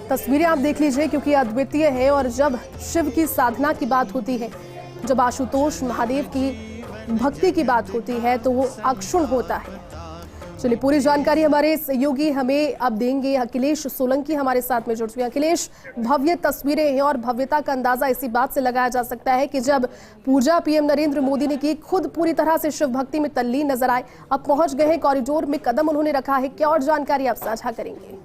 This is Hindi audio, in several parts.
तस्वीरें आप देख लीजिए क्योंकि अद्वितीय है। और जब शिव की साधना की बात होती है, जब आशुतोष महादेव की भक्ति की बात होती है तो वो अक्षुण होता है। चलिए, पूरी जानकारी हमारे सहयोगी हमें अब देंगे। अखिलेश सोलंकी हमारे साथ में जुड़ चुके हैं। अखिलेश, भव्य तस्वीरें हैं और भव्यता का अंदाजा इसी बात से लगाया जा सकता है कि जब पूजा पीएम नरेंद्र मोदी ने की, खुद पूरी तरह से शिव भक्ति में तल्लीन नजर आए। अब पहुंच गए हैं, कॉरिडोर में कदम उन्होंने रखा है। क्या और जानकारी आप साझा करेंगे?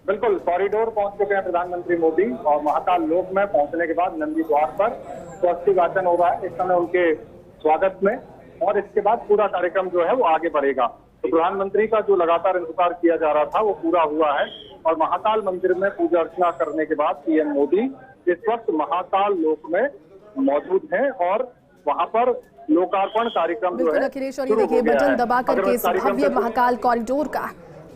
बिल्कुल, कॉरिडोर पहुंच चुके हैं प्रधानमंत्री मोदी और महाकाल लोक में पहुंचने के बाद नंदी द्वार पर स्वस्ति वाचन हो रहा है इस समय उनके स्वागत में। और इसके बाद पूरा कार्यक्रम जो है वो आगे बढ़ेगा। तो प्रधानमंत्री का जो लगातार इंतजार किया जा रहा था वो पूरा हुआ है और महाकाल मंदिर में पूजा अर्चना करने के बाद पीएम मोदी इस वक्त महाकाल लोक में मौजूद हैं और वहां पर लोकार्पण कार्यक्रम जो है। अखिलेश, और ये देखिए बटन दबा करके इस भव्य महाकाल कॉरिडोर का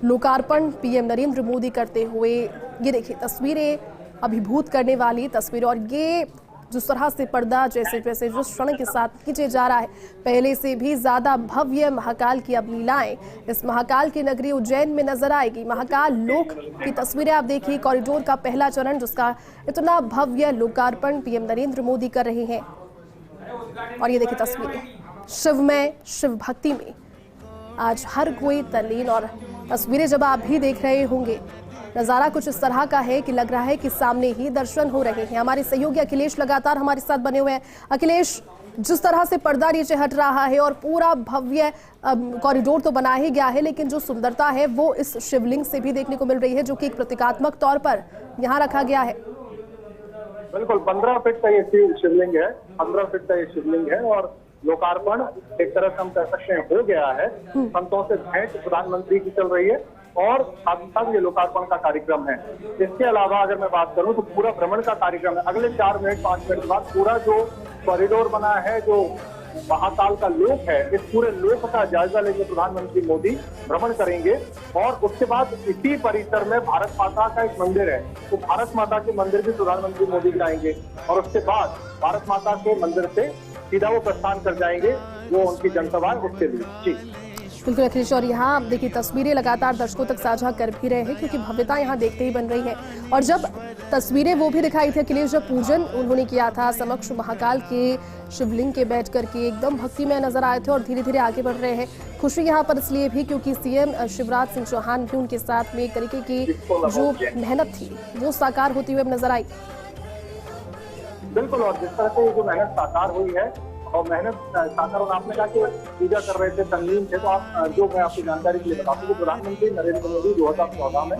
लोकार्पण पीएम नरेंद्र मोदी करते हुए, ये देखिए तस्वीरें अभिभूत करने वाली तस्वीरें। और ये जिस तरह से पर्दा जैसे जैसे जिस क्षण के साथ खींचे जा रहा है, पहले से भी ज्यादा भव्य महाकाल की अब लीलाएं इस महाकाल की नगरी उज्जैन में नजर आएगी। महाकाल लोक की तस्वीरें आप देखिए, कॉरिडोर का पहला चरण जिसका इतना भव्य लोकार्पण पीएम नरेंद्र मोदी कर रहे हैं। और ये देखिए तस्वीरें शिवमय, शिव भक्ति में आज हर कोई तल्लीन। और तस्वीरें जब आप भी देख रहे होंगे, नजारा कुछ इस तरह का है कि लग रहा है कि सामने ही दर्शन हो रहे हैं। हमारे सहयोगी अखिलेश लगातार हमारे साथ बने हुए हैं। अखिलेश, जिस तरह से पर्दा नीचे हट रहा है और पूरा भव्य कॉरिडोर तो बना ही गया है, लेकिन जो सुंदरता है वो इस शिवलिंग से भी देखने को मिल रही है, जो कि एक प्रतीकात्मक तौर पर यहाँ रखा गया है। बिल्कुल, 15 फीट का ये शिवलिंग है, 15 फीट का ये शिवलिंग है और लोकार्पण एक तरह से हम कह सकते हैं हो गया है। संतों से भेंट प्रधानमंत्री की चल रही है और साथ ही साथ ये लोकार्पण का कार्यक्रम है। इसके अलावा अगर मैं बात करूं तो पूरा भ्रमण का कार्यक्रम है। अगले 4 मिनट 5 मिनट के बाद पूरा जो कॉरिडोर बना है, जो महाकाल का लोक है, इस पूरे लोक का जायजा लेकर प्रधानमंत्री मोदी भ्रमण करेंगे। और उसके बाद इसी परिसर में भारत माता का एक मंदिर है, तो भारत माता के मंदिर भी प्रधानमंत्री मोदी जाएंगे और उसके बाद भारत माता के मंदिर से सीधा वो प्रस्थान कर जाएंगे जो उनकी जनसभा है उसके लिए। जी बिल्कुल अखिलेश, और यहाँ आप देखिए तस्वीरें लगातार दर्शकों तक साझा कर भी रहे हैं क्योंकि भव्यता यहाँ देखते ही बन रही है। और जब तस्वीरें वो भी दिखाई थी अखिलेश, जब पूजन उन्होंने किया था समक्ष महाकाल के शिवलिंग के बैठ करके, एकदम भक्ति में नजर आए थे और धीरे धीरे आगे बढ़ रहे हैं। खुशी यहाँ पर इसलिए भी क्योंकि सीएम शिवराज सिंह चौहान भी उनके साथ में एक तरीके की जो मेहनत थी वो साकार होती हुई नजर आई। बिल्कुल, और जिस तरह से जो मेहनत साकार हुई है और मेहनत साकार, और आपने कहा कि पूजा कर रहे थे, तल्लीन थे, तो आप जो मैं आपकी जानकारी के लिए बता दूं, प्रधानमंत्री नरेंद्र मोदी 2014 में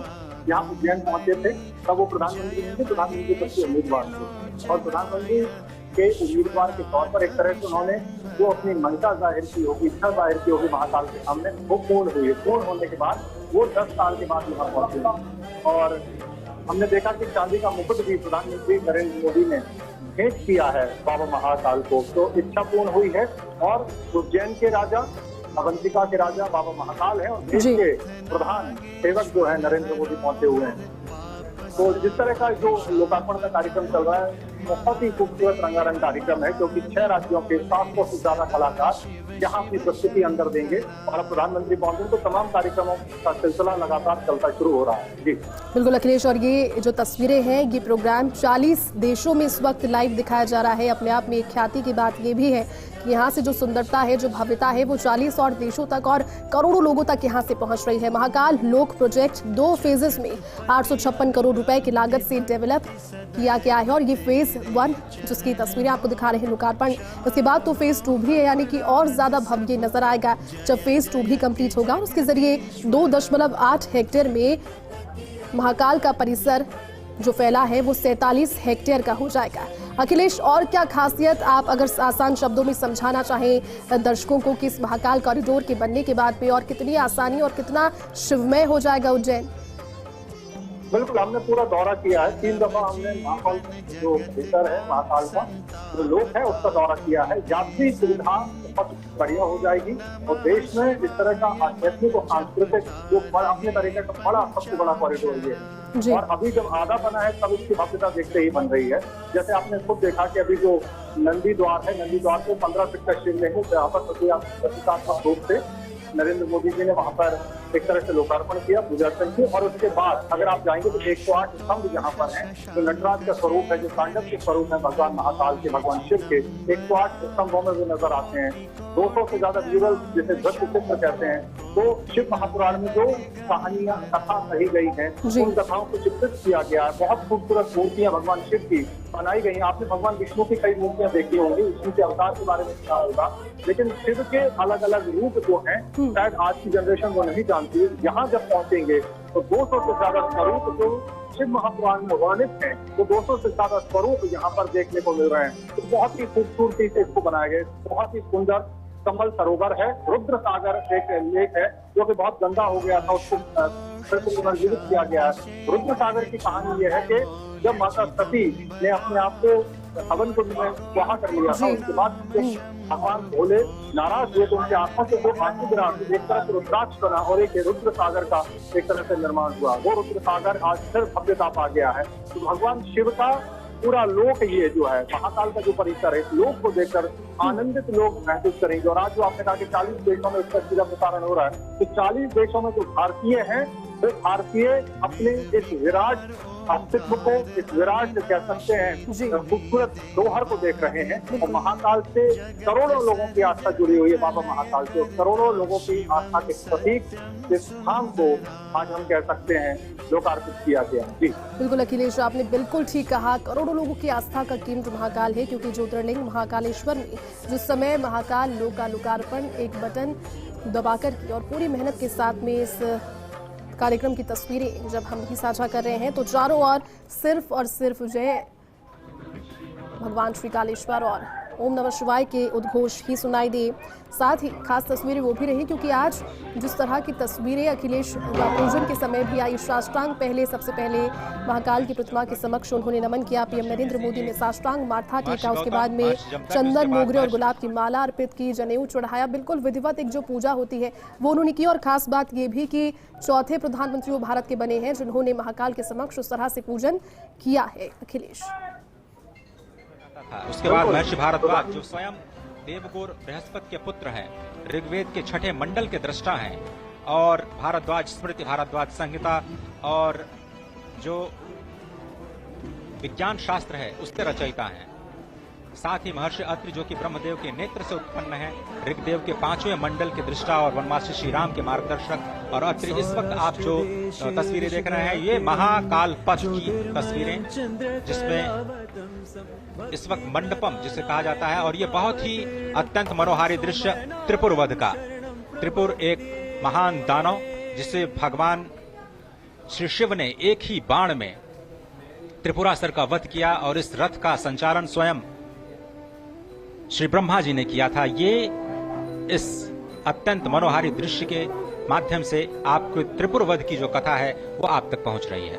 यहाँ उज्जैन पहुंचे थे। तब वो प्रधानमंत्री नहीं थे, प्रधानमंत्री पद के उम्मीदवार थे और प्रधानमंत्री के उम्मीदवार के तौर पर एक तरह से उन्होंने जो अपनी मनता जाहिर की होगी, इच्छा जाहिर की होगी महाकाल के सामने, वो पूर्ण हुई। पूर्ण होने के बाद वो 10 साल के बाद यहाँ पहुंचे और हमने देखा कि चांदी का मुकुट भी प्रधानमंत्री नरेंद्र मोदी ने भेंट किया है बाबा महाकाल को। तो इच्छा पूर्ण हुई है और उज्जैन के राजा, अवंतिका के राजा बाबा महाकाल हैं और देश के प्रधान सेवक जो है नरेंद्र मोदी पहुंचे हुए हैं। तो जिस तरह का जो लोकार्पण का कार्यक्रम चल रहा है, बहुत ही खूबसूरत रंगारंग कार्यक्रम है क्योंकि 6 राज्यों के 700 से ज्यादा कलाकार यहाँ अपनी प्रस्तुति अंदर देंगे और अब प्रधानमंत्री पहुंचे तो तमाम कार्यक्रमों का सिलसिला लगातार चलता शुरू हो रहा है। जी बिल्कुल अखिलेश, और ये जो तस्वीरें हैं, ये प्रोग्राम 40 देशों में इस वक्त लाइव दिखाया जा रहा है। अपने आप में एक ख्याति की बात ये भी है कि यहाँ से जो सुंदरता है, जो भव्यता है, वो 40 और देशों तक और करोड़ों लोगों तक यहाँ से पहुँच रही है। महाकाल लोक प्रोजेक्ट 2 फेजेस में 856 करोड़ रुपए की लागत से डेवलप किया गया है और ये फेज 1 जिसकी तस्वीरें आपको दिखा रहे हैं लोकार्पण, उसके बाद तो फेज 2 भी है, यानी कि और ज्यादा भव्य नजर आएगा जब फेज 2 भी कंप्लीट होगा। उसके जरिए 2.8 हेक्टेयर में महाकाल का परिसर जो फैला है वो 47 हेक्टेयर का हो जाएगा। अखिलेश, और क्या खासियत आप अगर आसान शब्दों में समझाना चाहें दर्शकों को कि इस महाकाल कॉरिडोर के बनने के बाद में और कितनी आसानी और कितना शिवमय हो जाएगा उज्जैन? बिल्कुल, हमने पूरा दौरा किया है। 3 दफा हमने महाकाल जो भीतर है, महाकाल का जो लोक है उसका दौरा किया है। यात्री सुविधा बहुत बढ़िया हो जाएगी और देश में इस तरह का आध्यात्मिक और सांस्कृतिक जो अपने तरीके का बड़ा सबसे बड़ा कॉरिडोर ये है। और अभी जब आधा बना है तब इसकी भव्यता देखते ही बन रही है। जैसे आपने खुद देखा कि अभी जो नंदी द्वार है, नंदी द्वार से 15 फीट का शिवलिंग है, जहाँ पर प्रतीकात्मक रूप से नरेंद्र मोदी जी ने वहां पर एक तरह से लोकार्पण किया, पूजा अर्चना की। और उसके बाद अगर आप जाएंगे तो 108 स्तंभ यहाँ पर हैं, जो नटराज का स्वरूप है, जो तांडव के स्वरूप है भगवान महाकाल के, भगवान शिव के, 108 स्तंभों में वो नजर आते हैं। 200 से ज्यादा म्यूरल, जिसे दृश्य चित्र कहते हैं, तो शिव महापुराण में जो कहानियां, कथा कही गई हैं, उन कथाओं को चित्रित किया गया है। बहुत खूबसूरत मूर्तियां भगवान शिव की बनाई गई हैं। आपने भगवान विष्णु की कई मूर्तियां देखी होंगी, विष्णु के अवतार के बारे में सुना होगा, लेकिन शिव के अलग अलग रूप जो हैं शायद आज की जनरेशन वो नहीं जानती। यहाँ जब पहुंचेंगे तो 200 से ज्यादा स्वरूप जो शिव महापुराण में वर्णित हैं, वो 200 से ज्यादा स्वरूप यहाँ पर देखने को मिल रहे हैं। तो बहुत ही खूबसूरती से इसको बनाया गया, बहुत ही सुंदर कमल सरोवर है। रुद्र सागर एक लेक है जो कि बहुत गंदा हो गया था, उसको फिर से पुनर्जीवित किया गया है। रुद्र सागर की कहानी यह है कि जब माता सती ने अपने आप को हवन कुंड में स्वाहा कर लिया था, उसके बाद भगवान भोले नाराज हुए तो उनके आंखों से वो आंसू गिरा, एक तरह से रुद्राक्ष बना और एक रुद्र सागर का एक तरह से निर्माण हुआ। वो रुद्र सागर आज फिर भव्यता पा गया है। तो भगवान शिव का पूरा लोक, ये जो है महाकाल का जो परिसर है, इस लोक को देखकर आनंदित लोग महसूस करेंगे। और आज जो आपने कहा कि 40 देशों में उसका सीधा प्रसारण हो रहा है, तो 40 देशों में जो भारतीय हैं, तो भारतीय अपने इस विराट अस्तित्व को, इस विराट कह सकते हैं खूबसूरत धरोहर को देख रहे हैं। और महाकाल से करोड़ों लोगों की आस्था जुड़ी हुई है, बाबा महाकाल से करोड़ों लोगों की आस्था के प्रतीक इस धाम को आज हम कह सकते हैं लोकार्पित किया गया। जी बिल्कुल अखिलेश, आपने बिल्कुल ठीक कहा। करोड़ों लोगों की आस्था का केंद्र महाकाल है, क्योंकि ज्योतिर्लिंग महाकालेश्वर में जिस समय महाकाल लोक का लोकार्पण एक बटन दबाकर की और पूरी मेहनत के साथ में इस कार्यक्रम की तस्वीरें जब हम भी साझा कर रहे हैं, तो चारों ओर सिर्फ और सिर्फ जय भगवान श्री कालेश्वर और ओम नमः शिवाय के उद्घोष ही सुनाई दे। साथ ही खास तस्वीरें वो भी रही क्योंकि आज जिस तरह की तस्वीरें अखिलेश पूजन के समय भी आई, साष्टांग पहले सबसे पहले महाकाल की प्रतिमा के समक्ष उन्होंने नमन किया। पीएम नरेंद्र मोदी ने साष्टांग माथा टेका, उसके बाद में चंदन, मोगरे और गुलाब की माला अर्पित की, जनेऊ चढ़ाया। बिल्कुल विधिवत एक जो पूजा होती है वो उन्होंने की। और खास बात ये भी कि चौथे प्रधानमंत्री वो भारत के बने हैं जिन्होंने महाकाल के समक्ष उस तरह से पूजन किया है। अखिलेश, उसके बाद महर्षि भारद्वाज जो स्वयं देवगुरु बृहस्पति के पुत्र हैं, ऋग्वेद के छठे मंडल के दृष्टा हैं और भारद्वाज स्मृति, भारद्वाज संहिता और जो विज्ञान शास्त्र है उसके रचयिता हैं। साथ ही महर्षि अत्रि जो कि ब्रह्मदेव के नेत्र से उत्पन्न है, ऋग्वेद के 5वें मंडल के दृष्टा और वनवासी श्री राम के मार्गदर्शक। और अत्रि, इस वक्त आप जो तस्वीरें देख रहे हैं ये महाकाल पथ की तस्वीरें, जिसमें इस वक्त मंडपम जिसे कहा जाता है। और ये बहुत ही अत्यंत मनोहारी दृश्य त्रिपुर वध का। त्रिपुर एक महान दानव जिसे भगवान श्री शिव ने एक ही बाण में त्रिपुरासुर का वध किया और इस रथ का संचालन स्वयं श्री ब्रह्मा जी ने किया था। ये इस अत्यंत मनोहारी दृश्य के माध्यम से आपको त्रिपुर वध की जो कथा है वो आप तक पहुंच रही है।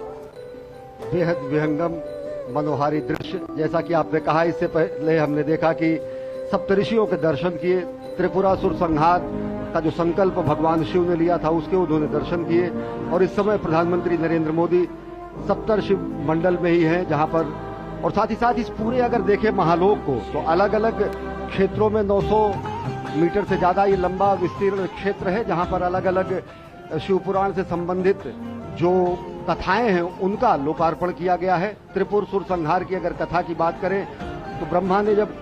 बेहद विहंगम मनोहारी दृश्य, जैसा कि आपने कहा, इससे पहले हमने देखा कि सप्तऋषियों के दर्शन किए, त्रिपुरासुर संहार का जो संकल्प भगवान शिव ने लिया था उसके उन्होंने दर्शन किए। और इस समय प्रधानमंत्री नरेंद्र मोदी सप्तर्षि मंडल में ही हैं, जहां पर और साथ ही साथ इस पूरे अगर देखें महालोक को तो अलग अलग क्षेत्रों में 900 मीटर से ज्यादा ये लंबा विस्तीर्ण क्षेत्र है, जहां पर अलग अलग शिवपुराण से संबंधित जो कथाएं हैं उनका लोकार्पण किया गया है। त्रिपुरासुर संहार की अगर कथा की बात करें तो ब्रह्मा ने जब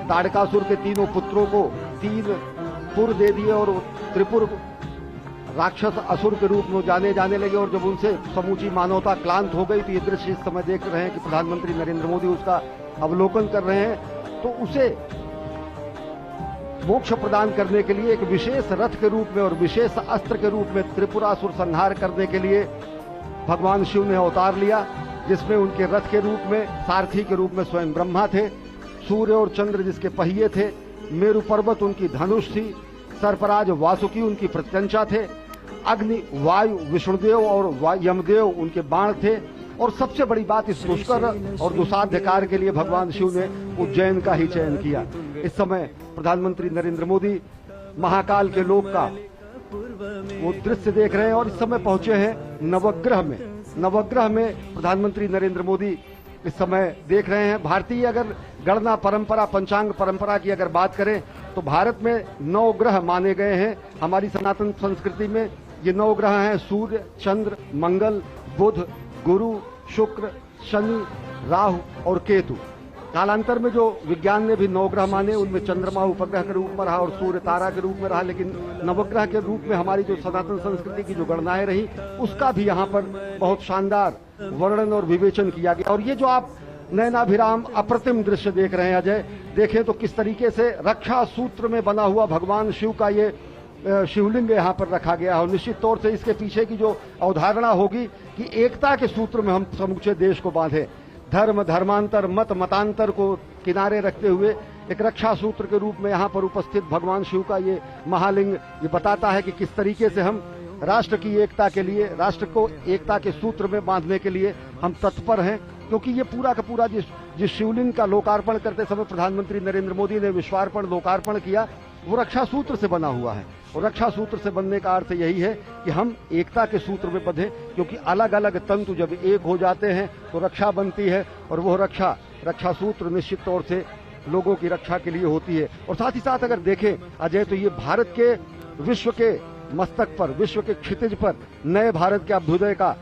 ताड़कासुर के तीनों पुत्रों को 3 पुर दे दिए और त्रिपुर राक्षस असुर के रूप में जाने जाने लगे, और जब उनसे समूची मानवता क्लांत हो गई, तो ये दृश्य इस समय देख रहे हैं कि प्रधानमंत्री नरेंद्र मोदी उसका अवलोकन कर रहे हैं। तो उसे मोक्ष प्रदान करने के लिए एक विशेष रथ के रूप में और विशेष अस्त्र के रूप में त्रिपुरासुर संहार करने के लिए भगवान शिव ने अवतार लिया, जिसमें उनके रथ के रूप में, सारथी के रूप में स्वयं ब्रह्मा थे, सूर्य और चंद्र जिसके पहिए थे, मेरु पर्वत उनकी धनुष थी, सर्पराज वासुकी उनकी प्रत्यंचा थे, अग्नि वायु विष्णुदेव और यमदेव उनके बाण थे। और सबसे बड़ी बात, इस दुष्कर और दुसाध्य कार्य के लिए भगवान शिव ने उज्जैन का ही चयन किया। इस समय प्रधानमंत्री नरेंद्र मोदी महाकाल के लोक का वो दृश्य देख रहे हैं और इस समय पहुंचे हैं नवग्रह में। नवग्रह में प्रधानमंत्री नरेंद्र मोदी इस समय देख रहे हैं। भारतीय अगर गणना परंपरा, पंचांग परंपरा की अगर बात करें तो भारत में 9 ग्रह माने गए हैं। हमारी सनातन संस्कृति में ये 9 ग्रह हैं, सूर्य, चंद्र, मंगल, बुध, गुरु, शुक्र, शनि, राहु और केतु। कालांतर में जो विज्ञान ने भी 9 ग्रह माने, उनमें चंद्रमा उपग्रह के रूप में रहा और सूर्य तारा के रूप में रहा, लेकिन नवग्रह के रूप में हमारी जो सनातन संस्कृति की जो गणनाएं रही, उसका भी यहाँ पर बहुत शानदार वर्णन और विवेचन किया गया। और ये जो आप नयनाभिराम अप्रतिम दृश्य देख रहे हैं अजय, देखें तो किस तरीके से रक्षा सूत्र में बना हुआ भगवान शिव का ये शिवलिंग यहाँ पर रखा गया है। और निश्चित तौर से इसके पीछे की जो अवधारणा होगी कि एकता के सूत्र में हम समूचे देश को बांधे, धर्म, धर्मांतर, मत, मतांतर को किनारे रखते हुए एक रक्षा सूत्र के रूप में यहाँ पर उपस्थित भगवान शिव का ये महालिंग ये बताता है कि किस तरीके से हम राष्ट्र की एकता के लिए, राष्ट्र को एकता के सूत्र में बांधने के लिए हम तत्पर हैं। क्योंकि ये पूरा का पूरा जिस शिवलिंग का लोकार्पण करते समय प्रधानमंत्री नरेंद्र मोदी ने विश्वार्पण लोकार्पण किया, वो रक्षा सूत्र से बना हुआ है। और रक्षा सूत्र से बनने का अर्थ यही है कि हम एकता के सूत्र में बंधे, क्योंकि अलग अलग तंतु जब एक हो जाते हैं तो रक्षा बनती है। और वो रक्षा सूत्र निश्चित तौर से लोगों की रक्षा के लिए होती है। और साथ ही साथ अगर देखें अजय, तो ये भारत के विश्व के मस्तक पर, विश्व के क्षितिज पर नए भारत के अभ्युदय का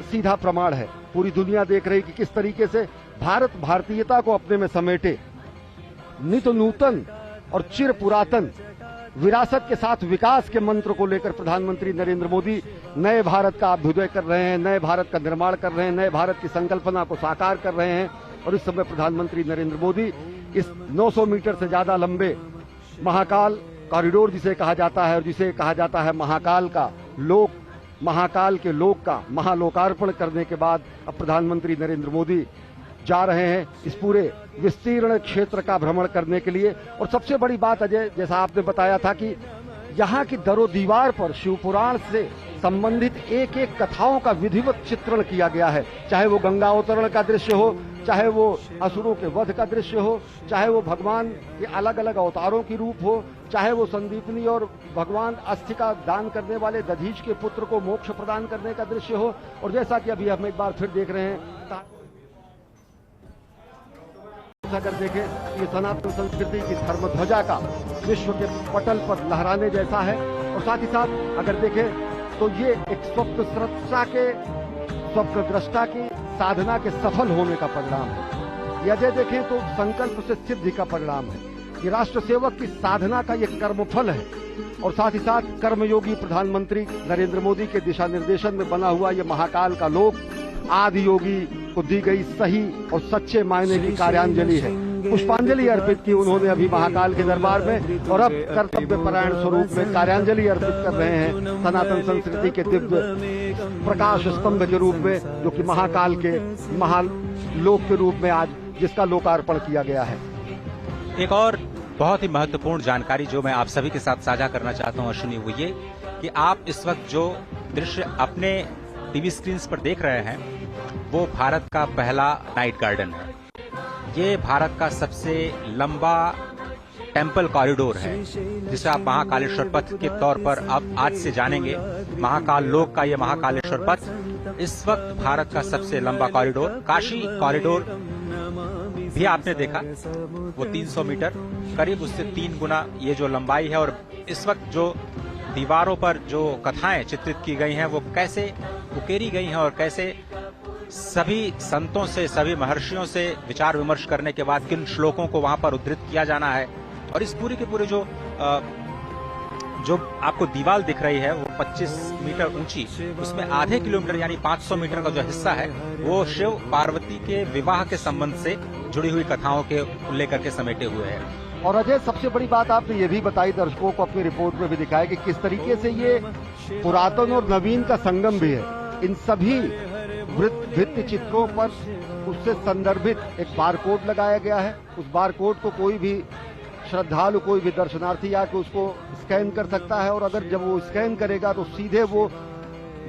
सीधा प्रमाण है। पूरी दुनिया देख रही कि किस तरीके से भारत भारतीयता को अपने में समेटे, नित नूतन और चिर पुरातन विरासत के साथ विकास के मंत्र को लेकर प्रधानमंत्री नरेंद्र मोदी नए भारत का अभ्युदय कर रहे हैं, नए भारत का निर्माण कर रहे हैं, नए भारत की संकल्पना को साकार कर रहे हैं। और इस समय प्रधानमंत्री नरेंद्र मोदी इस 900 मीटर से ज्यादा लंबे महाकाल कॉरिडोर जिसे कहा जाता है, और जिसे कहा जाता है महाकाल का लोक, महाकाल के लोक का महालोकार्पण करने के बाद अब प्रधानमंत्री नरेंद्र मोदी जा रहे हैं इस पूरे विस्तीर्ण क्षेत्र का भ्रमण करने के लिए। और सबसे बड़ी बात अजय, जैसा आपने बताया था कि यहाँ की दरो दीवार पर शिवपुराण से संबंधित एक एक कथाओं का विधिवत चित्रण किया गया है। चाहे वो गंगा अवतरण का दृश्य हो, चाहे वो असुरों के वध का दृश्य हो, चाहे वो भगवान के अलग अलग अवतारों की रूप हो, चाहे वो संदीपनी और भगवान अस्थि का दान करने वाले दधीच के पुत्र को मोक्ष प्रदान करने का दृश्य हो। और जैसा कि अभी हम एक बार फिर देख रहे हैं, अगर देखें ये सनातन संस्कृति की धर्मध्वजा का विश्व के पटल पर लहराने जैसा है। और साथ ही साथ अगर देखें तो ये एक स्वप्नद्रष्टा की साधना के सफल होने का परिणाम है। ये अजय देखें तो संकल्प से सिद्धि का परिणाम है। ये राष्ट्र सेवक की साधना का ये कर्मफल है। और साथ ही साथ कर्मयोगी प्रधानमंत्री नरेंद्र मोदी के दिशा निर्देशन में बना हुआ ये महाकाल का लोक आदि योगी को दी गई सही और सच्चे मायने की कार्यांजलि है। पुष्पांजलि अर्पित की उन्होंने अभी महाकाल के दरबार में, और अब कर्तव्य परायण स्वरूप में कार्यांजलि अर्पित कर रहे हैं सनातन संस्कृति के दिव्य प्रकाश स्तंभ के रूप में, जो कि महाकाल के महालोक के रूप में आज जिसका लोकार्पण किया गया है। एक और बहुत ही महत्वपूर्ण जानकारी जो मैं आप सभी के साथ साझा करना चाहता हूं अश्विनी, वो ये कि आप इस वक्त जो दृश्य अपने टीवी स्क्रीन पर देख रहे हैं वो भारत का पहला नाइट गार्डन है। ये भारत का सबसे लंबा टेम्पल कॉरिडोर है, जिसे आप महाकालेश्वर पथ के तौर पर अब आज से जानेंगे। महाकाल लोक का ये महाकालेश्वर पथ इस वक्त भारत का सबसे लंबा कॉरिडोर, काशी कॉरिडोर भी आपने देखा, वो 300 मीटर करीब उससे 3 गुना ये जो लंबाई है। और इस वक्त जो दीवारों पर जो कथाएं चित्रित की गई हैं वो कैसे उकेरी गई हैं और कैसे सभी संतों से, सभी महर्षियों से विचार विमर्श करने के बाद किन श्लोकों को वहां पर उद्धृत किया जाना है। और इस पूरी के पूरे जो आपको दीवार दिख रही है वो 25 मीटर ऊंची, उसमें आधे किलोमीटर यानी 500 मीटर का जो हिस्सा है वो शिव पार्वती के विवाह के संबंध से जुड़ी हुई कथाओं के लेकर के समेटे हुए हैं। और अजय सबसे बड़ी बात आपने ये भी बताई, दर्शकों को अपनी रिपोर्ट में भी दिखाया कि किस तरीके से ये पुरातन और नवीन का संगम भी है। इन सभी भित्ति चित्रों पर उससे संदर्भित एक बारकोड लगाया गया है। उस बारकोड को कोई भी श्रद्धालु, कोई भी दर्शनार्थी आके उसको स्कैन कर सकता है। और अगर जब वो स्कैन करेगा तो सीधे वो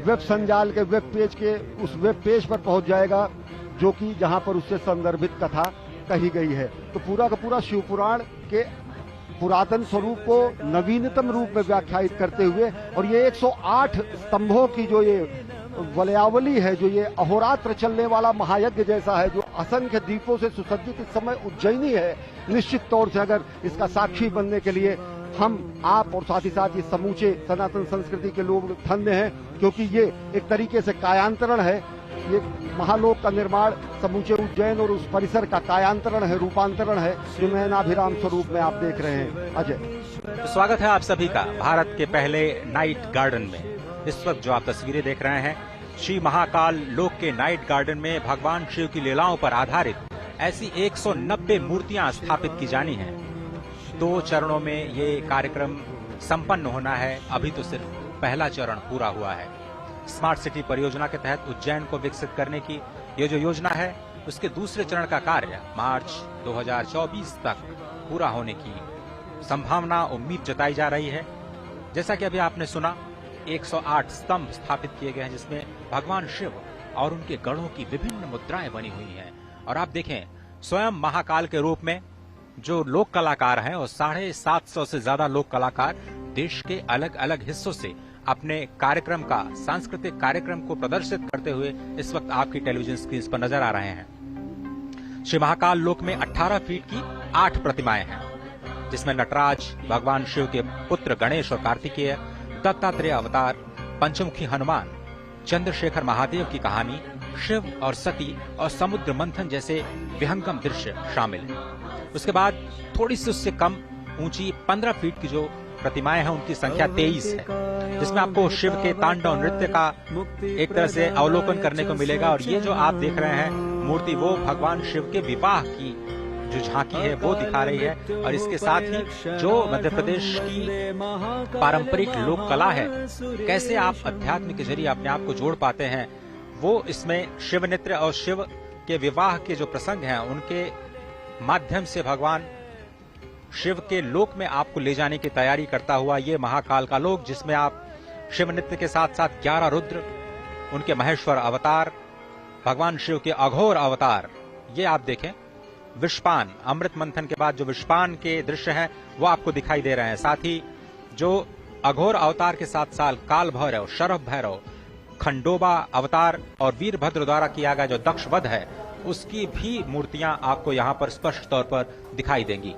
वेब संजाल के वेब पेज के उस वेब पेज पर पहुंच जाएगा, जो कि जहां पर उससे संदर्भित कथा कही गई है। तो पूरा का पूरा शिवपुराण के पुरातन स्वरूप को नवीनतम रूप में व्याख्यायित करते हुए, और ये 108 स्तंभों की जो ये वलयावली है, जो ये अहोरात्र चलने वाला महायज्ञ जैसा है, जो असंख्य दीपों से सुसज्जित इस समय उज्जैनी है, निश्चित तौर से अगर इसका साक्षी बनने के लिए हम, आप और साथ ही साथ ये समूचे सनातन संस्कृति के लोग धन्य हैं, क्योंकि ये एक तरीके से कायांतरण है। ये महालोक का निर्माण समूचे उज्जैन और उस परिसर का कायांतरण है, रूपांतरण है, जो नयनाभिराम स्वरूप में आप देख रहे हैं। अजय, तो स्वागत है आप सभी का भारत के पहले नाइट गार्डन में। इस वक्त जो आप तस्वीरें देख रहे हैं, श्री महाकाल लोक के नाइट गार्डन में भगवान शिव की लीलाओं पर आधारित ऐसी 190 मूर्तियां स्थापित की जानी हैं। 2 चरणों में ये कार्यक्रम संपन्न होना है। अभी तो सिर्फ पहला चरण पूरा हुआ है। स्मार्ट सिटी परियोजना के तहत उज्जैन को विकसित करने की ये जो योजना है, उसके दूसरे चरण का कार्य मार्च 2024 तक पूरा होने की संभावना, उम्मीद जताई जा रही है। जैसा कि अभी आपने सुना, 108 स्तंभ स्थापित किए गए हैं, जिसमें भगवान शिव और उनके गढ़ों की विभिन्न मुद्राएं बनी हुई हैं। और आप देखें, स्वयं महाकाल के रूप में जो लोक कलाकार हैं, और 750 से ज्यादा लोक कलाकार देश के अलग अलग हिस्सों से अपने कार्यक्रम का, सांस्कृतिक कार्यक्रम को प्रदर्शित करते हुए इस वक्त आपकी टेलीविजन स्क्रीन पर नजर आ रहे हैं। श्री महाकाल लोक में 18 फीट की 8 प्रतिमाएं हैं, जिसमें नटराज, भगवान शिव के पुत्र गणेश और कार्तिकेय, दत्तात्रेय अवतार, पंचमुखी हनुमान, चंद्रशेखर महादेव की कहानी, शिव और सती और समुद्र मंथन जैसे विहंगम दृश्य शामिल हैं। उसके बाद थोड़ी सी उससे कम ऊंची 15 फीट की जो प्रतिमाएं हैं, उनकी संख्या 23 है, जिसमें आपको शिव के तांडव नृत्य का एक तरह से अवलोकन करने को मिलेगा। और ये जो आप देख रहे हैं मूर्ति, वो भगवान शिव के विवाह की जो झांकी है वो दिखा रही है। और इसके साथ ही जो मध्य प्रदेश की पारंपरिक लोक कला है, कैसे आप अध्यात्म के जरिए अपने आप को जोड़ पाते हैं, वो इसमें शिव नृत्य और शिव के विवाह के जो प्रसंग हैं, उनके माध्यम से भगवान शिव के लोक में आपको ले जाने की तैयारी करता हुआ ये महाकाल का लोक, जिसमें आप शिव नृत्य के साथ साथ 11 रुद्र, उनके महेश्वर अवतार, भगवान शिव के अघोर अवतार, ये आप देखें। विषपान, अमृत मंथन के बाद जो विषपान के दृश्य हैं वो आपको दिखाई दे रहे हैं। साथ ही जो अघोर अवतार के साथ साथ काल भैरव, शरभ भैरव, खंडोबा अवतार और वीरभद्र द्वारा किया गया जो दक्ष वध है, उसकी भी मूर्तियां आपको यहां पर स्पष्ट तौर पर दिखाई देंगी।